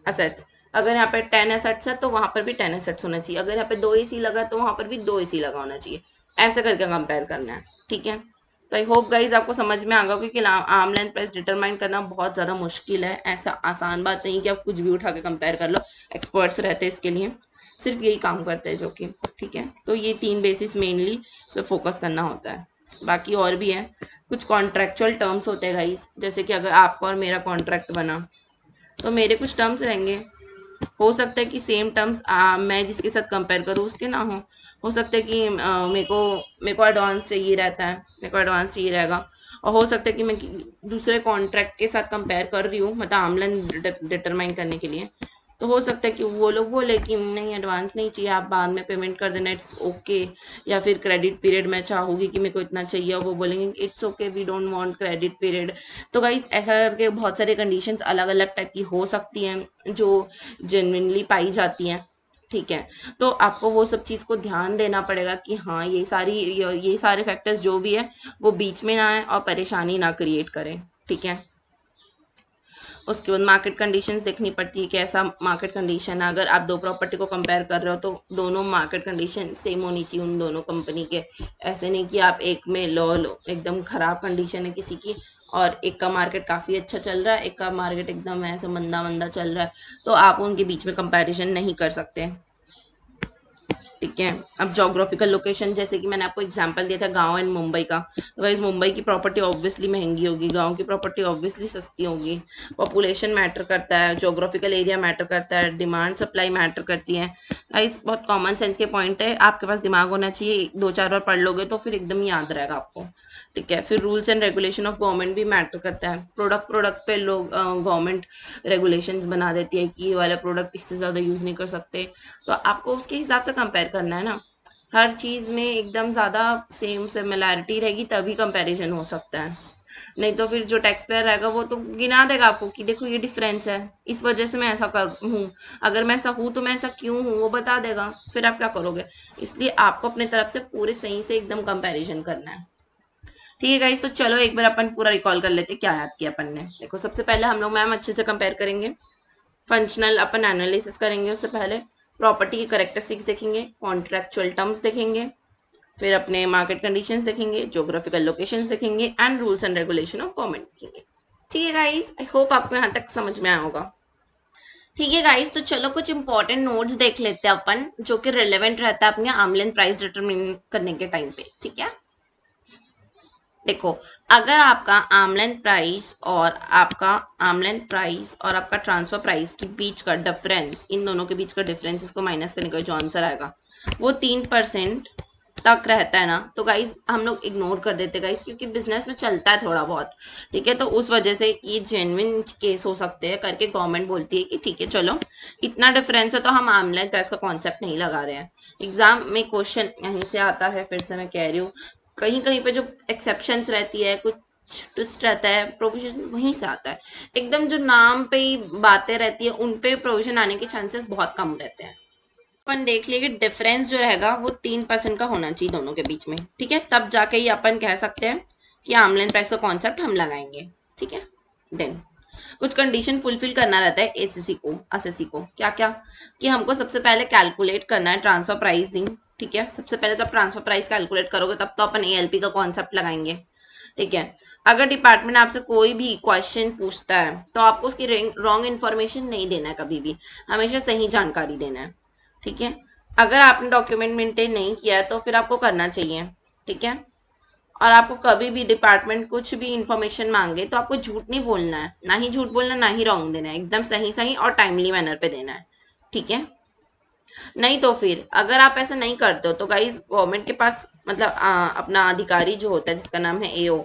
असेट्स, अगर यहाँ पे 10 एसेट्स है तो वहाँ पर भी 10 एसेट्स होना चाहिए, अगर यहाँ पे 2 AC लगा तो वहाँ पर भी 2 AC लगा होना चाहिए। ऐसे करके कंपेयर करना है। ठीक है, तो आई होप गाइज आपको समझ में आ गया कि आर्म लेंथ प्राइस डिटरमाइन करना बहुत ज़्यादा मुश्किल है, ऐसा आसान बात नहीं कि आप कुछ भी उठा के कंपेयर कर लो, एक्सपर्ट्स रहते हैं इसके लिए, सिर्फ यही काम करते हैं जो कि। ठीक है, तो ये 3 बेसिस मेनली इस पर फोकस करना होता है, बाकी और भी है। कुछ कॉन्ट्रेक्चुअल टर्म्स होते हैं गाइस, जैसे कि अगर आपका और मेरा कॉन्ट्रैक्ट बना तो मेरे कुछ टर्म्स रहेंगे, हो सकता है कि सेम टर्म्स मैं जिसके साथ कंपेयर करूँ उसके ना हो सकता है कि मेरे को एडवांस चाहिए रहता है, मेरे को एडवांस चाहिए रहेगा, और हो सकता है कि मैं दूसरे कॉन्ट्रैक्ट के साथ कंपेयर कर रही हूँ मतलब आमलन डिटरमाइन करने के लिए, तो हो सकता है कि वो लोग बोले कि नहीं एडवांस नहीं चाहिए, आप बाद में पेमेंट कर देना, इट्स ओके। या फिर क्रेडिट पीरियड मैं चाहूँगी कि मेरे को इतना चाहिए और वो बोलेंगे it's okay we don't want credit period. तो गाइस ऐसा करके बहुत सारे कंडीशंस अलग अलग टाइप की हो सकती हैं जो जेन्युइनली पाई जाती हैं। ठीक है, तो आपको वो सब चीज़ को ध्यान देना पड़ेगा कि हाँ ये सारे फैक्टर्स जो भी है वो बीच में ना आए और परेशानी ना क्रिएट करें। ठीक है, उसके बाद मार्केट कंडीशंस देखनी पड़ती है कि ऐसा मार्केट कंडीशन है। अगर आप दो प्रॉपर्टी को कंपेयर कर रहे हो तो दोनों मार्केट कंडीशन सेम होनी चाहिए उन दोनों कंपनी के। ऐसे नहीं कि आप एक में लो एकदम ख़राब कंडीशन है किसी की और एक का मार्केट काफ़ी अच्छा चल रहा है, एक का मार्केट एकदम ऐसे मंदा मंदा चल रहा है, तो आप उनके बीच में कंपैरिजन नहीं कर सकते। ठीक है। अब जोग्राफिकल लोकेशन, जैसे कि मैंने आपको एग्जांपल दिया था गांव एंड मुंबई का, तो गाइस मुंबई की प्रॉपर्टी ऑब्वियसली महंगी होगी, गांव की प्रॉपर्टी ऑब्वियसली सस्ती होगी। पॉपुलेशन मैटर करता है, जोग्राफिकल एरिया मैटर करता है, डिमांड सप्लाई मैटर करती है। गाइस बहुत कॉमन सेंस के पॉइंट है, आपके पास दिमाग होना चाहिए, 2-4 बार पढ़ लोगे तो फिर एकदम याद रहेगा आपको। ठीक है। फिर rules and regulation of government भी मैटर करता है। प्रोडक्ट पे लोग गवर्नमेंट रेगुलेशंस बना देती है कि ये वाला प्रोडक्ट इससे ज़्यादा यूज़ नहीं कर सकते, तो आपको उसके हिसाब से कंपेयर करना है ना। हर चीज़ में एकदम ज़्यादा सेम सिमिलैरिटी रहेगी तभी कंपैरिजन हो सकता है, नहीं तो फिर जो टैक्स पेयर रहेगा वो तो गिना देगा आपको कि देखो ये डिफरेंस है, इस वजह से मैं ऐसा कर हूँ, अगर मैं ऐसा हूँ तो मैं ऐसा क्यों हूँ वो बता देगा, फिर आप क्या करोगे। इसलिए आपको अपने तरफ से पूरे सही से एकदम कंपैरिजन करना है। ठीक है गाइस, तो चलो एक बार अपन पूरा रिकॉल कर लेते क्या याद किया अपन ने। देखो सबसे पहले हम लोग मैम अच्छे से कंपेयर करेंगे, फंक्शनल अपन एनालिसिस करेंगे, उससे पहले प्रॉपर्टी की करेक्टरिस्टिक्स देखेंगे, कॉन्ट्रेक्चुअल टर्म्स देखेंगे, फिर अपने मार्केट कंडीशंस देखेंगे, ज्योग्राफिकल लोकेशंस देखेंगे and rules and regulation of government देखेंगे। ठीक है गाइस, आई होप आपको यहाँ तक समझ में आया होगा। ठीक है गाइस, तो चलो कुछ इंपॉर्टेंट नोट्स देख लेते हैं अपन, जो कि रिलेवेंट रहता है अपने आर्मलेंथ प्राइस डिटरमिन करने के टाइम पे। ठीक है। देखो, अगर आपका आर्मलेंथ प्राइस और आपका ट्रांसफर प्राइस के बीच का डिफरेंस, इन दोनों के बीच का डिफरेंस, इसको माइनस करने का जो आंसर आएगा वो 3% तक रहता है ना, तो गाइज हम लोग इग्नोर कर देते गाइज, क्योंकि बिजनेस में चलता है थोड़ा बहुत। ठीक है। तो उस वजह से ये जेन्युइन केस हो सकते हैं करके गवर्नमेंट बोलती है कि ठीक है चलो इतना डिफरेंस है तो हम आर्मलेंथ प्राइस का कॉन्सेप्ट नहीं लगा रहे हैं। एग्जाम में क्वेश्चन यहीं से आता है, फिर से मैं कह रही हूँ, कहीं कहीं पे जो एक्सेप्शंस रहती है, कुछ ट्विस्ट रहता है, प्रोविजन वहीं से आता है। एकदम जो नाम पे ही बातें रहती है उन पे प्रोविजन आने के चांसेस बहुत कम रहते हैं। अपन देख लिए कि डिफरेंस जो रहेगा वो 3% का होना चाहिए दोनों के बीच में। ठीक है। तब जाके ही अपन कह सकते हैं कि आर्मलेंथ प्राइस का कॉन्सेप्ट हम लगाएंगे। ठीक है। देन कुछ कंडीशन फुलफिल करना रहता है एसएससी को क्या क्या, कि हमको सबसे पहले कैलकुलेट करना है ट्रांसफर प्राइसिंग। ठीक है। सबसे पहले जब ट्रांसफर प्राइस कैलकुलेट करोगे तब तो अपन एएलपी का कॉन्सेप्ट लगाएंगे। ठीक है। अगर डिपार्टमेंट आपसे कोई भी क्वेश्चन पूछता है तो आपको उसकी रॉन्ग इन्फॉर्मेशन नहीं देना है, कभी भी हमेशा सही जानकारी देना है। ठीक है। अगर आपने डॉक्यूमेंट मेंटेन नहीं किया है तो फिर आपको करना चाहिए। ठीक है। और आपको कभी भी डिपार्टमेंट कुछ भी इंफॉर्मेशन मांगे तो आपको झूठ नहीं बोलना है, ना ही झूठ बोलना ना ही रॉन्ग देना है, एकदम सही सही और टाइमली मैनर पे देना है। ठीक है। नहीं तो फिर अगर आप ऐसा नहीं करते हो तो गाइज गवर्नमेंट के पास मतलब अपना अधिकारी जो होता है जिसका नाम है एओ,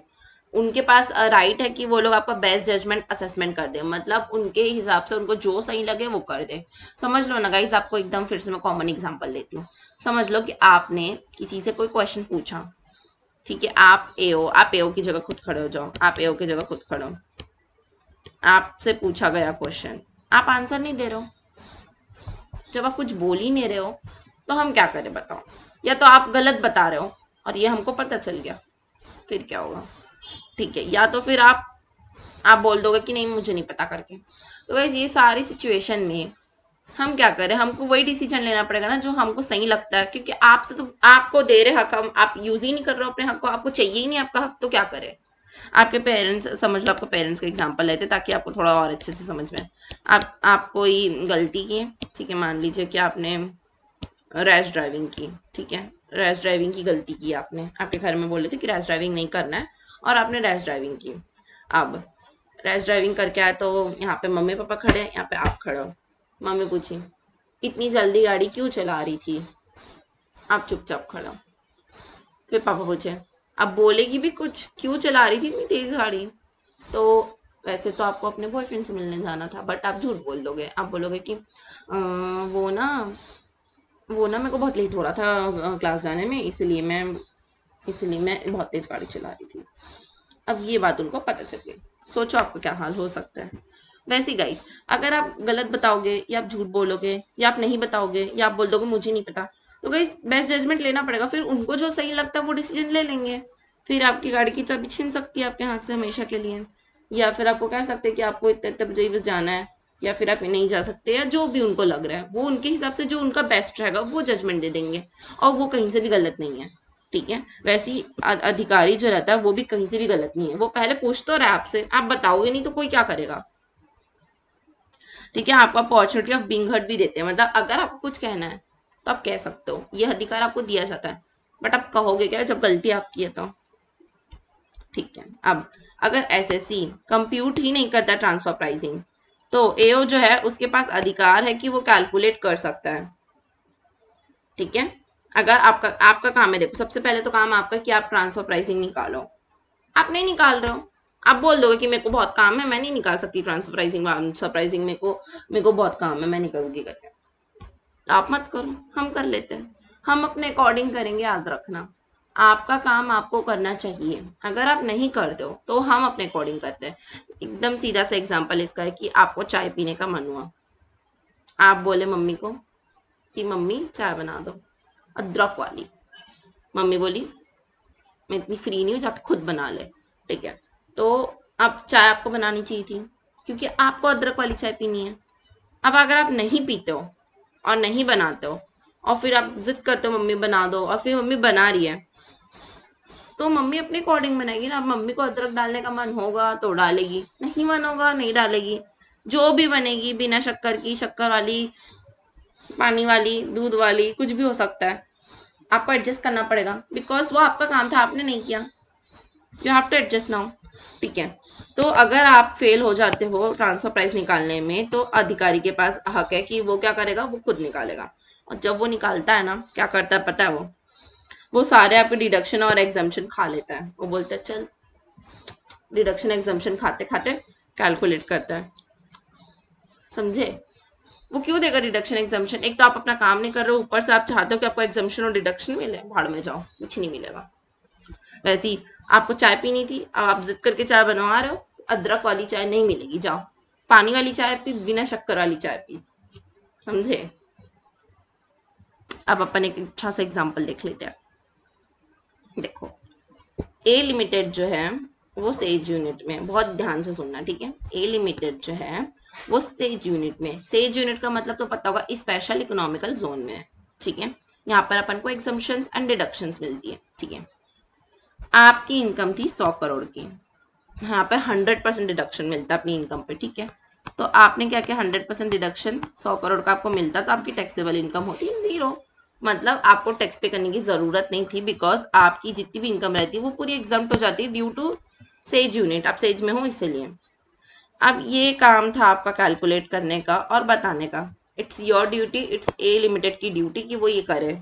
उनके पास राइट है कि वो लोग आपका बेस्ट जजमेंट असेसमेंट कर दे, मतलब उनके हिसाब से उनको जो सही लगे वो कर दे। समझ लो ना गाइज, आपको एकदम फिर से मैं कॉमन एग्जांपल देती हूँ। समझ लो कि आपने किसी से कोई क्वेश्चन पूछा। ठीक है। आप एओ की जगह खुद खड़े हो जाओ, आप एओ की जगह खुद खड़े हो, आपसे पूछा गया क्वेश्चन, आप आंसर नहीं दे रहे हो, जब आप कुछ बोल ही नहीं रहे हो तो हम क्या करें बताओ। या तो आप गलत बता रहे हो और ये हमको पता चल गया, फिर क्या होगा। ठीक है। या तो फिर आप बोल दोगे कि नहीं मुझे नहीं पता करके। तो गाइस ये सारी सिचुएशन में हम क्या करें, हमको वही डिसीजन लेना पड़ेगा ना जो हमको सही लगता है, क्योंकि आपसे तो आपको दे रहे हक, हम आप यूज ही नहीं कर रहे हो अपने हक को, आपको चाहिए ही नहीं आपका हक, तो क्या करें। आपके पेरेंट्स, समझ लो आपको पेरेंट्स का एग्जांपल लेते ताकि आपको थोड़ा और अच्छे से समझ में। आप कोई गलती की, ठीक है, मान लीजिए कि आपने रैश ड्राइविंग की। ठीक है। रैश ड्राइविंग की गलती की आपने, आपके घर में बोले थे कि रैश ड्राइविंग नहीं करना है और आपने रैश ड्राइविंग की। अब रैश ड्राइविंग करके आए तो यहाँ पे मम्मी पापा खड़े हैं, यहाँ पे आप खड़े हो। मम्मी पूछी इतनी जल्दी गाड़ी क्यों चला रही थी, आप चुपचाप खड़ा हो। फिर पापा पूछे अब बोलेगी भी कुछ, क्यों चला रही थी इतनी तेज गाड़ी, तो वैसे तो आपको अपने बॉयफ्रेंड से मिलने जाना था, बट आप झूठ बोल दोगे, आप बोलोगे कि वो ना मेरे को बहुत लेट हो रहा था क्लास जाने में, इसलिए मैं बहुत तेज गाड़ी चला रही थी। अब ये बात उनको पता चल गई, सोचो आपको क्या हाल हो सकता है। वैसे गाइस, अगर आप गलत बताओगे या आप झूठ बोलोगे या आप नहीं बताओगे या आप बोल दोगे मुझे नहीं पता, तो गाइस बेस्ट जजमेंट लेना पड़ेगा, फिर उनको जो सही लगता है वो डिसीजन ले लेंगे, फिर आपकी गाड़ी की चाबी छीन सकती है आपके हाथ से हमेशा के लिए। या फिर आपको कह सकते हैं कि आपको इतने इतने बजे बस जाना है, या फिर आप नहीं जा सकते, या जो भी उनको लग रहा है वो उनके हिसाब से जो उनका बेस्ट रहेगा वो जजमेंट दे देंगे, और वो कहीं से भी गलत नहीं है। ठीक है, वैसे ही अधिकारी जो रहता है वो भी कहीं से भी गलत नहीं है, वो पहले पूछ तो रहा है आपसे, आप बताओगे नहीं तो कोई क्या करेगा। ठीक है, आपको अपॉर्चुनिटी ऑफ बीइंग हर्ड भी देते हैं, मतलब अगर आपको कुछ कहना है तो आप कह सकते हो, ये अधिकार आपको दिया जाता है, बट आप कहोगे क्या जब गलती आपकी है तो। ठीक है, अब अगर एसएससी कंप्यूट ही नहीं करता ट्रांसफर प्राइसिंग, तो एओ जो है उसके पास अधिकार है कि वो कैलकुलेट कर सकता है। ठीक है, अगर आपका आपका काम है, देखो सबसे पहले तो काम आपका कि आप ट्रांसफर प्राइसिंग निकालो, आप नहीं निकाल रहे हो, आप बोल दोगे कि मेरे को बहुत काम है, मैं नहीं निकाल सकती ट्रांसफर प्राइसिंग, सरप्राइजिंग मेरे को बहुत काम है, मैं नहीं करूँगी करके, तो आप मत करो, हम कर लेते हैं, हम अपने अकॉर्डिंग करेंगे। याद रखना, आपका काम आपको करना चाहिए, अगर आप नहीं करते हो तो हम अपने अकॉर्डिंग करते हैं। एकदम सीधा सा एग्जांपल इसका है कि आपको चाय पीने का मन हुआ, आप बोले मम्मी को कि मम्मी चाय बना दो अदरक वाली, मम्मी बोली मैं इतनी फ्री नहीं हूँ, जाके खुद बना ले। ठीक है, तो अब चाय आपको बनानी चाहिए थी, क्योंकि आपको अदरक वाली चाय पीनी है। अब अगर आप नहीं पीते हो और नहीं बनाते हो, और फिर आप जिद करते हो मम्मी बना दो, और फिर मम्मी बना रही है, तो मम्मी अपने अकॉर्डिंग बनाएगी ना। अब मम्मी को अदरक डालने का मन होगा तो डालेगी, नहीं मन होगा नहीं डालेगी, जो भी बनेगी बिना शक्कर की, शक्कर वाली, पानी वाली, दूध वाली, कुछ भी हो सकता है, आपको एडजस्ट करना पड़ेगा, बिकॉज वो आपका काम था, आपने नहीं किया, you have to adjust now. ठीक है, तो अगर आप फेल हो जाते हो ट्रांसफर प्राइस निकालने में, तो अधिकारी के पास हक है कि वो क्या करेगा, वो खुद निकालेगा। और जब वो निकालता है ना, क्या करता है पता है, वो सारे आपके डिडक्शन और एग्जाम्पशन खा लेता है। वो बोलता है चल, डिडक्शन एग्जाम्पशन खाते खाते कैलकुलेट करता है, समझे। वो क्यों देगा डिडक्शन एग्जाम्पशन, एक तो आप अपना काम नहीं कर रहे हो, ऊपर से आप चाहते हो कि आपको एग्जाम्पशन और डिडक्शन मिले, भाड़ में जाओ, कुछ नहीं मिलेगा। वैसे ही आपको चाय पीनी थी, अब आप जिद करके चाय बनवा रहे हो, अदरक वाली चाय नहीं मिलेगी, जाओ पानी वाली चाय पी, बिना शक्कर वाली चाय पी, समझे। अब अपन एक अच्छा सा एग्जांपल देख लेते हैं। देखो, ए लिमिटेड जो है वो सेज यूनिट में, बहुत ध्यान से सुनना, ठीक है। ए लिमिटेड जो है वो सेज यूनिट में, सेज यूनिट का मतलब तो पता होगा, स्पेशल इकोनॉमिकल जोन में है। ठीक है, यहाँ पर अपन को एग्जम्पशंस एंड डिडक्शंस मिलती है। ठीक है, आपकी इनकम थी 100 करोड़ की, यहाँ पे 100% डिडक्शन मिलता है अपनी इनकम पे। ठीक है, तो आपने क्या किया, 100% डिडक्शन 100 करोड़ का आपको मिलता, तो आपकी टैक्सेबल इनकम होती है 0, मतलब आपको टैक्स पे करने की ज़रूरत नहीं थी, बिकॉज आपकी जितनी भी इनकम रहती है वो पूरी एग्जाम्प्ट हो जाती है ड्यू टू सेज यूनिट, आप सेज में हो इसीलिए। अब ये काम था आपका कैलकुलेट करने का और बताने का, it's your duty, it's a limited की ड्यूटी कि वो ये करे।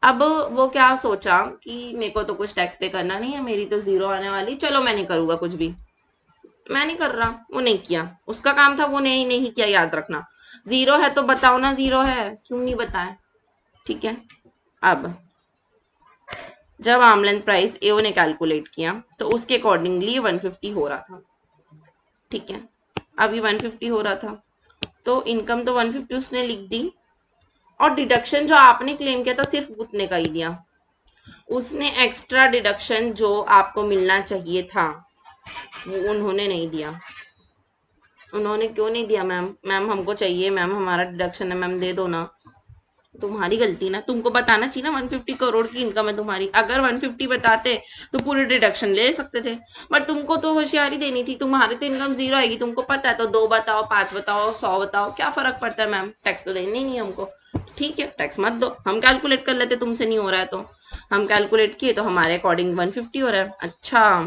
अब वो क्या सोचा कि मेरे को तो कुछ टैक्स पे करना नहीं है, मेरी तो 0 आने वाली, चलो मैं नहीं करूँगा कुछ भी, मैं नहीं कर रहा, वो नहीं किया, उसका काम था, वो नहीं नहीं किया। याद रखना, 0 है तो बताओ ना 0 है, क्यों नहीं बताए। ठीक है, अब जब आमलन प्राइस एओ ने कैलकुलेट किया तो उसके अकॉर्डिंगली 150 हो रहा था। ठीक है, अभी 150 हो रहा था, तो इनकम तो 150 उसने लिख दी, और डिडक्शन जो आपने क्लेम किया था सिर्फ उतने का ही दिया, उसने एक्स्ट्रा डिडक्शन जो आपको मिलना चाहिए था वो उन्होंने नहीं दिया। उन्होंने क्यों नहीं दिया, मैम, मैम हमको चाहिए, मैम हमारा डिडक्शन है, मैम दे दो ना। तुम्हारी गलती ना, तुमको बताना चाहिए ना 150 करोड़ की इनकम है तुम्हारी, अगर 150 बताते तो पूरे डिडक्शन ले सकते थे, बट तुमको तो होशियारी देनी थी, तुम्हारी तो इनकम 0 आएगी, तुमको पता है, तो 2 बताओ, 5 बताओ, 100 बताओ, क्या फर्क पड़ता है मैम, टैक्स तो देना ही नहीं हमको। ठीक है, टैक्स मत दो, हम कैलकुलेट कर लेते, तुमसे नहीं हो रहा है तो। हम कैलकुलेट किए तो हमारे अकॉर्डिंग 150 हो रहा है। अच्छा,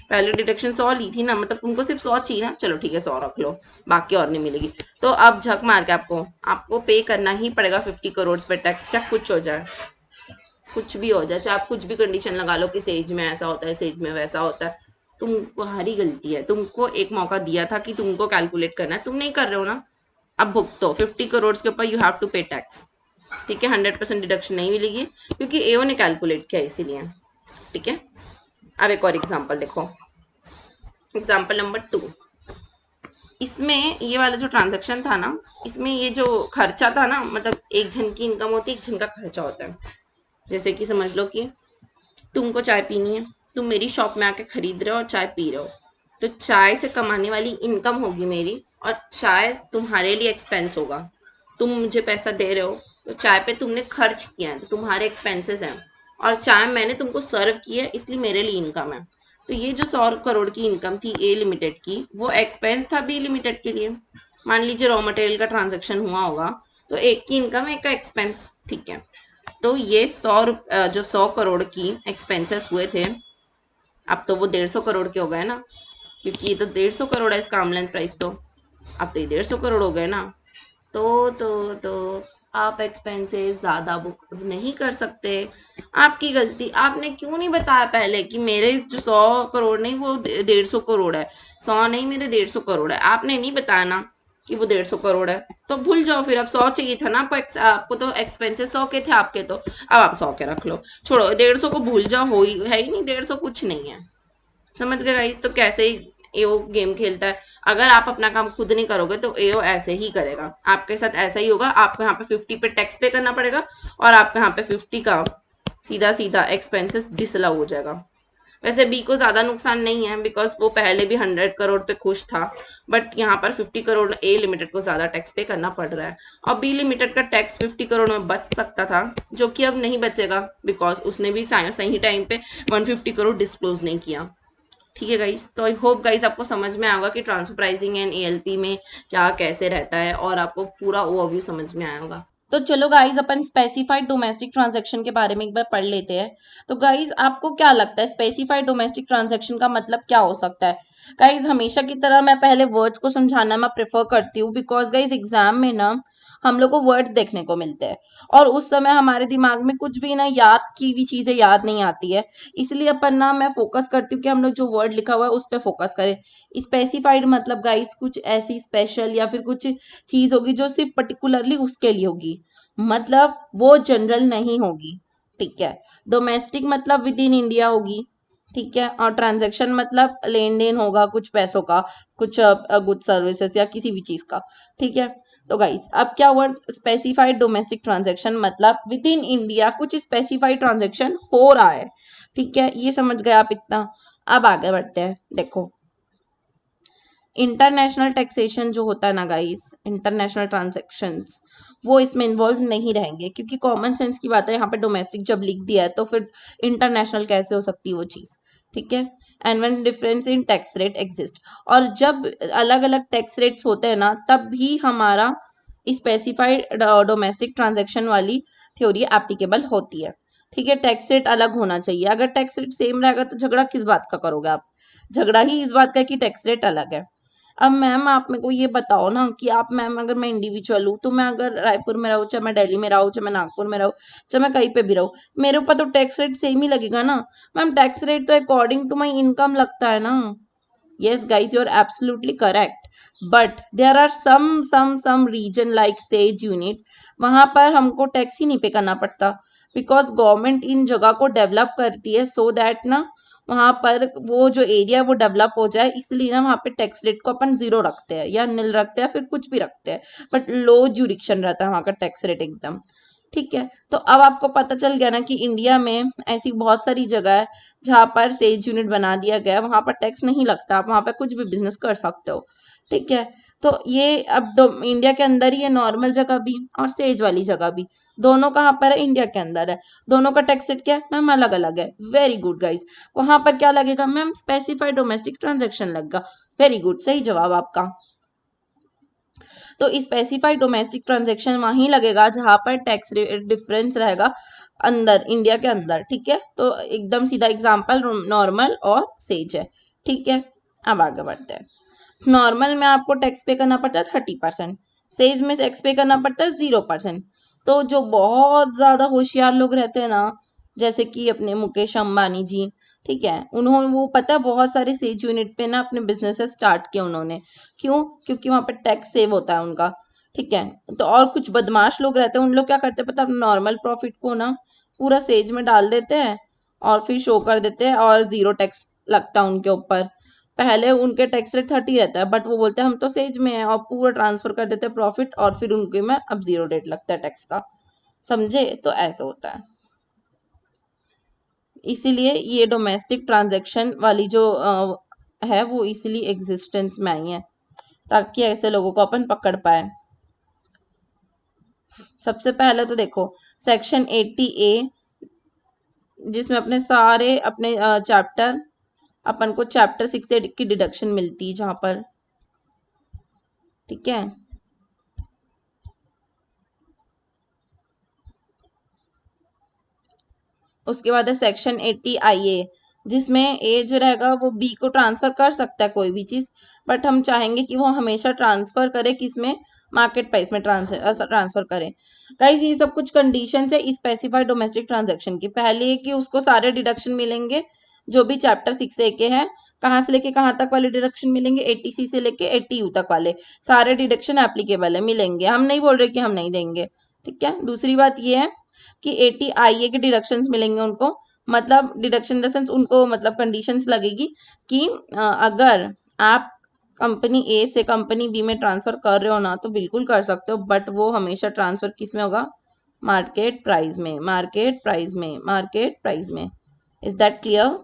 पहले डिडक्शन 100 ली थी ना, मतलब तुमको सिर्फ 100 चाहिए ना, चलो ठीक है 100 रख लो, बाकी और नहीं मिलेगी। तो अब झक मार के आपको आपको पे करना ही पड़ेगा 50 करोड़ पे टैक्स, चाहे कुछ हो जाए, कुछ भी हो जाए, चाहे आप कुछ भी कंडीशन लगा लो कि सेज में ऐसा होता है, सेज में वैसा होता है, तुम्हारी गलती है, तुमको एक मौका दिया था कि तुमको कैलकुलेट करना है, तुम नहीं कर रहे हो ना, अब भुगतो 50 करोड़ के ऊपर, यू हैव टू पे टैक्स। ठीक है, 100% डिडक्शन नहीं मिलेगी क्योंकि एओ ने कैलकुलेट किया इसीलिए। ठीक है, अब एक और एग्जाम्पल देखो, एग्जाम्पल नंबर 2। इसमें ये वाला जो ट्रांजैक्शन था ना, इसमें ये जो खर्चा था ना, मतलब एक जन की इनकम होती है, एक जन का खर्चा होता है। जैसे कि समझ लो कि तुमको चाय पीनी है, तुम मेरी शॉप में आके खरीद रहे हो और चाय पी रहे हो, तो चाय से कमाने वाली इनकम होगी मेरी, और चाय तुम्हारे लिए एक्सपेंस होगा। तुम मुझे पैसा दे रहे हो तो चाय पे तुमने खर्च किया है, तो तुम्हारे एक्सपेंसेस हैं, और चाय मैंने तुमको सर्व की है, इसलिए मेरे लिए इनकम है। तो ये जो 100 करोड़ की इनकम थी ए लिमिटेड की, वो एक्सपेंस था बी लिमिटेड के लिए। मान लीजिए रॉ मटेरियल का ट्रांजेक्शन हुआ होगा, तो एक की इनकम एक का एक्सपेंस, ठीक है। तो ये जो 100 करोड़ की एक्सपेंसेस हुए थे, अब तो वो 150 करोड़ के हो गए ना, क्योंकि ये तो 150 करोड़ है इसका आमलन प्राइस। तो अब तो ये 150 करोड़ हो गए ना। तो आप एक्सपेंसेस ज़्यादा बुक नहीं कर सकते, आपकी गलती। आपने क्यों नहीं बताया पहले कि मेरे जो 100 करोड़ नहीं, वो 150 करोड़ है। 100 नहीं, मेरे 150 करोड़ है। आपने नहीं बताया ना कि वो 150 करोड़ है, तो भूल जाओ फिर। अब 100 चाहिए था ना आपको। आपको तो एक्सपेंसेस 100 के थे आपके, तो अब आप 100 के रख लो। छोड़ो, 150 को भूल जाओ, हो ही है ही नहीं। 150 कुछ नहीं है। समझ गए गाइस? तो कैसे एओ गेम खेलता है। अगर आप अपना काम खुद नहीं करोगे तो एओ ऐसे ही करेगा, आपके साथ ऐसा ही होगा। आपको यहाँ पे 50 पे टैक्स पे करना पड़ेगा, और आपको यहाँ पे 50 का सीधा सीधा एक्सपेंसेस डिसअलाउ हो जाएगा। वैसे बी को ज्यादा नुकसान नहीं है, बिकॉज वो पहले भी 100 करोड़ पे खुश था, बट यहाँ पर 50 करोड़ ए लिमिटेड को ज्यादा टैक्स पे करना पड़ रहा है। और बी लिमिटेड का टैक्स 50 करोड़ में बच सकता था, जो कि अब नहीं बचेगा, बिकॉज उसने भी सही टाइम पे 150 करोड़ डिस्क्लोज नहीं किया। ठीक है गाइस, तो आई होप गाइस आपको समझ में आएगा कि ट्रांसफर प्राइसिंग एंड एएलपी में क्या कैसे रहता है, और आपको पूरा ओवरव्यू समझ में आया होगा। तो चलो गाइस, अपन स्पेसिफाइड डोमेस्टिक ट्रांजैक्शन के बारे में एक बार पढ़ लेते हैं। तो गाइस, आपको क्या लगता है स्पेसिफाइड डोमेस्टिक ट्रांजैक्शन का मतलब क्या हो सकता है? गाइस, हमेशा की तरह मैं पहले वर्ड्स को समझाना मैं प्रेफर करती हूँ, बिकॉज गाइस एग्जाम में ना हम लोग को वर्ड्स देखने को मिलते हैं, और उस समय हमारे दिमाग में कुछ भी ना याद की हुई चीजें याद नहीं आती है। इसलिए अपन ना मैं फोकस करती हूँ कि हम लोग जो वर्ड लिखा हुआ है उस पर फोकस करें। स्पेसिफाइड मतलब गाइस कुछ ऐसी स्पेशल या फिर कुछ चीज होगी जो सिर्फ पर्टिकुलरली उसके लिए होगी, मतलब वो जनरल नहीं होगी। ठीक है। डोमेस्टिक मतलब विद इन इंडिया होगी। ठीक है। और ट्रांजैक्शन मतलब लेन देन होगा कुछ पैसों का, कुछ गुड सर्विसेज या किसी भी चीज का। ठीक है। तो गाइस, अब क्या वर्ड स्पेसिफाइड डोमेस्टिक ट्रांजैक्शन मतलब विद इन इंडिया कुछ स्पेसिफाइड ट्रांजैक्शन हो रहा है। ठीक है, ये समझ गए आप इतना। अब आगे बढ़ते हैं। देखो, इंटरनेशनल टैक्सेशन जो होता है ना गाइस, इंटरनेशनल ट्रांजैक्शंस, वो इसमें इन्वॉल्व नहीं रहेंगे, क्योंकि कॉमन सेंस की बात है। यहाँ पे डोमेस्टिक जब लिख दिया है तो फिर इंटरनेशनल कैसे हो सकती है वो चीज़? ठीक है। And when difference in tax rate exist, और जब अलग अलग टैक्स रेट्स होते हैं ना, तब भी हमारा स्पेसिफाइड डोमेस्टिक ट्रांजैक्शन वाली थ्योरी एप्लीकेबल होती है। ठीक है। टैक्स रेट अलग होना चाहिए। अगर टैक्स रेट सेम रहेगा तो झगड़ा किस बात का करोगे आप? झगड़ा ही इस बात का है कि टैक्स रेट अलग है। अब मैम आप मेरे को ये बताओ ना कि आप मैम, अगर मैं इंडिविजुअल हूँ तो मैं अगर रायपुर में रहूँ, चाहे मैं दिल्ली में रहूँ, चाहे मैं नागपुर में रहूँ, चाहे मैं कहीं पे भी रहूँ, मेरे ऊपर तो टैक्स रेट सेम ही लगेगा ना। मैम टैक्स रेट तो अकॉर्डिंग टू माई इनकम लगता है ना। Yes, guys, you're absolutely correct. But there are some region like stage unit, वहां पर हमको टैक्स ही नहीं पे करना पड़ता, बिकॉज गवर्नमेंट इन जगह को डेवलप करती है सो दैट ना वहां पर वो जो एरिया वो डेवलप हो जाए, इसलिए ना वहाँ पे टैक्स रेट को अपन जीरो रखते हैं या नील रखते हैं, फिर कुछ भी रखते हैं, बट लो जुरिक्शन रहता है वहाँ का टैक्स रेट एकदम। ठीक है। तो अब आपको पता चल गया ना कि इंडिया में ऐसी बहुत सारी जगह है जहाँ पर सेज यूनिट बना दिया गया है, वहां पर टैक्स नहीं लगता, आप वहां पर कुछ भी बिजनेस कर सकते हो। ठीक है। तो ये अब इंडिया के अंदर ही है, नॉर्मल जगह भी और सेज वाली जगह भी। दोनों कहाँ पर है? इंडिया के अंदर है। दोनों का टैक्स रेट क्या है मैम? अलग अलग है। Very good guys. वहां पर क्या लगेगा मैम? स्पेसिफाइड डोमेस्टिक ट्रांजेक्शन लगेगा। वेरी गुड, सही जवाब आपका। तो स्पेसिफाइड डोमेस्टिक ट्रांजेक्शन वहीं लगेगा जहां पर टैक्स डिफरेंस रहेगा अंदर, इंडिया के अंदर। ठीक है। तो एकदम सीधा एग्जांपल नॉर्मल और सेज है। ठीक है। अब आगे बढ़ते हैं। नॉर्मल में आपको टैक्स पे करना पड़ता है 30%, सेज में टैक्स पे करना पड़ता है 0%। तो जो बहुत ज्यादा होशियार लोग रहते हैं ना, जैसे कि अपने मुकेश अंबानी जी, ठीक है, उन्होंने वो पता है बहुत सारे सेज यूनिट पे ना अपने बिजनेस स्टार्ट किए उन्होंने। क्यों? क्योंकि वहां पर टैक्स सेव होता है उनका। ठीक है। तो और कुछ बदमाश लोग रहते हैं, उन लोग क्या करते हैं पता है? नॉर्मल प्रॉफिट को ना पूरा सेज में डाल देते हैं और फिर शो कर देते हैं, और जीरो टैक्स लगता है उनके ऊपर। पहले उनके टैक्स रेट 30 रहता है, बट वो बोलते हैं हम तो सेज में है, और पूरा ट्रांसफर कर देते हैं प्रॉफिट, और फिर उनके में अब जीरो रेट लगता है टैक्स का। समझे? तो ऐसा होता है। इसीलिए ये डोमेस्टिक ट्रांजैक्शन वाली जो है वो इसीलिए एग्जिस्टेंस में आई है, ताकि ऐसे लोगों को अपन पकड़ पाए। सबसे पहले तो देखो सेक्शन 80A, जिसमें अपने सारे अपने चैप्टर, अपन को चैप्टर 6 की डिडक्शन मिलती है जहां पर, ठीक है। उसके बाद है सेक्शन 80IA, जिसमें ए जो रहेगा वो बी को ट्रांसफर कर सकता है कोई भी चीज, बट हम चाहेंगे कि वो हमेशा ट्रांसफर करे किसमें, मार्केट प्राइस में ट्रांसफर करे। गाइस ये सब कुछ कंडीशन है स्पेसिफाइड डोमेस्टिक ट्रांजैक्शन की। पहले कि उसको सारे डिडक्शन मिलेंगे जो भी चैप्टर 6A के हैं, कहाँ से लेके कहाँ तक वाले डिडक्शन मिलेंगे, 80C से लेके 80U तक वाले सारे डिडक्शन एप्लीकेबल है, मिलेंगे। हम नहीं बोल रहे कि हम नहीं देंगे, ठीक है। दूसरी बात ये है कि 80IA के डिडक्शंस मिलेंगे उनको, मतलब डिडक्शन द सेंस उनको मतलब कंडीशंस लगेगी कि अगर आप कंपनी ए से कंपनी बी में ट्रांसफर कर रहे हो ना, तो बिल्कुल कर सकते हो, बट वो हमेशा ट्रांसफर किस में होगा, मार्केट प्राइस में, मार्केट प्राइस में, मार्केट प्राइस में। Is that clear?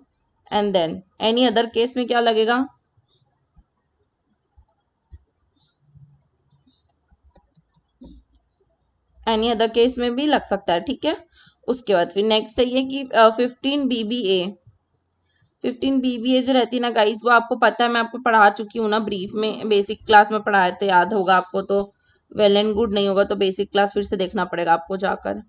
And then any other case में क्या लगेगा, एनी अदर केस में भी लग सकता है, ठीक है। उसके बाद फिर नेक्स्ट है ये कि 15BBA, 15BBA जो रहती है ना गाइस, वो आपको पता है, मैं आपको पढ़ा चुकी हूँ ना ब्रीफ में, बेसिक क्लास में पढ़ाए थे, याद होगा आपको तो वेल एंड गुड, नहीं होगा तो बेसिक क्लास फिर से देखना पड़ेगा आपको जाकर,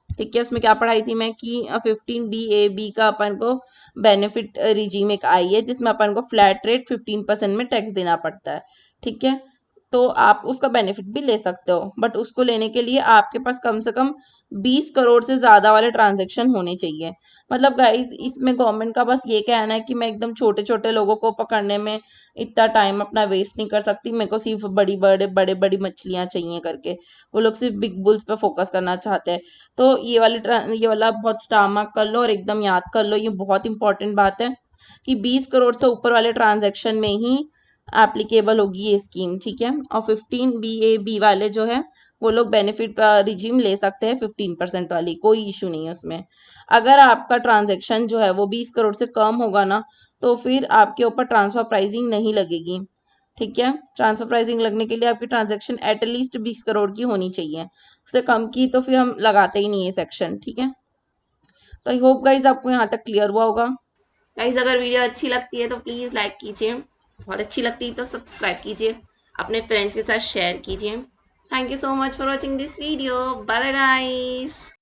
ठीक है। उसमें क्या पढ़ाई थी मैं कि 15BAB का अपन को बेनिफिट रिजीम एक आई है, जिसमें अपन को फ्लैट रेट 15% में टैक्स देना पड़ता है, ठीक है। तो आप उसका बेनिफिट भी ले सकते हो, बट उसको लेने के लिए आपके पास कम से कम 20 करोड़ से ज़्यादा वाले ट्रांजेक्शन होने चाहिए। मतलब गाइस इसमें गवर्नमेंट का बस ये कहना है कि मैं एकदम छोटे छोटे लोगों को पकड़ने में इतना टाइम अपना वेस्ट नहीं कर सकती, मेरे को सिर्फ बड़ी मछलियाँ चाहिए करके, वो लोग सिर्फ बिग बुल्स पे फोकस करना चाहते हैं। तो ये वाला बहुत स्टार मार्क कर लो और एकदम याद कर लो, ये बहुत इंपॉर्टेंट बात है कि 20 करोड़ से ऊपर वाले ट्रांजैक्शन में ही एप्लीकेबल होगी ये स्कीम, ठीक है। और 15BAB वाले जो है वो लोग बेनिफिट रिजीम ले सकते हैं 15% वाली, कोई इशू नहीं है उसमें। अगर आपका ट्रांजैक्शन जो है वो 20 करोड़ से कम होगा ना, तो फिर आपके ऊपर ट्रांसफर प्राइसिंग नहीं लगेगी, ठीक है। ट्रांसफर प्राइसिंग लगने के लिए आपकी ट्रांजैक्शन एटलीस्ट 20 करोड़ की होनी चाहिए, उससे कम की तो फिर हम लगाते ही नहीं है सेक्शन, ठीक है। तो आई होप गाइज आपको यहाँ तक क्लियर हुआ होगा। गाइज अगर वीडियो अच्छी लगती है तो प्लीज़ लाइक कीजिए, बहुत अच्छी लगती है तो सब्सक्राइब कीजिए, अपने फ्रेंड्स के साथ शेयर कीजिए। Thank you so much for watching this video, bye guys.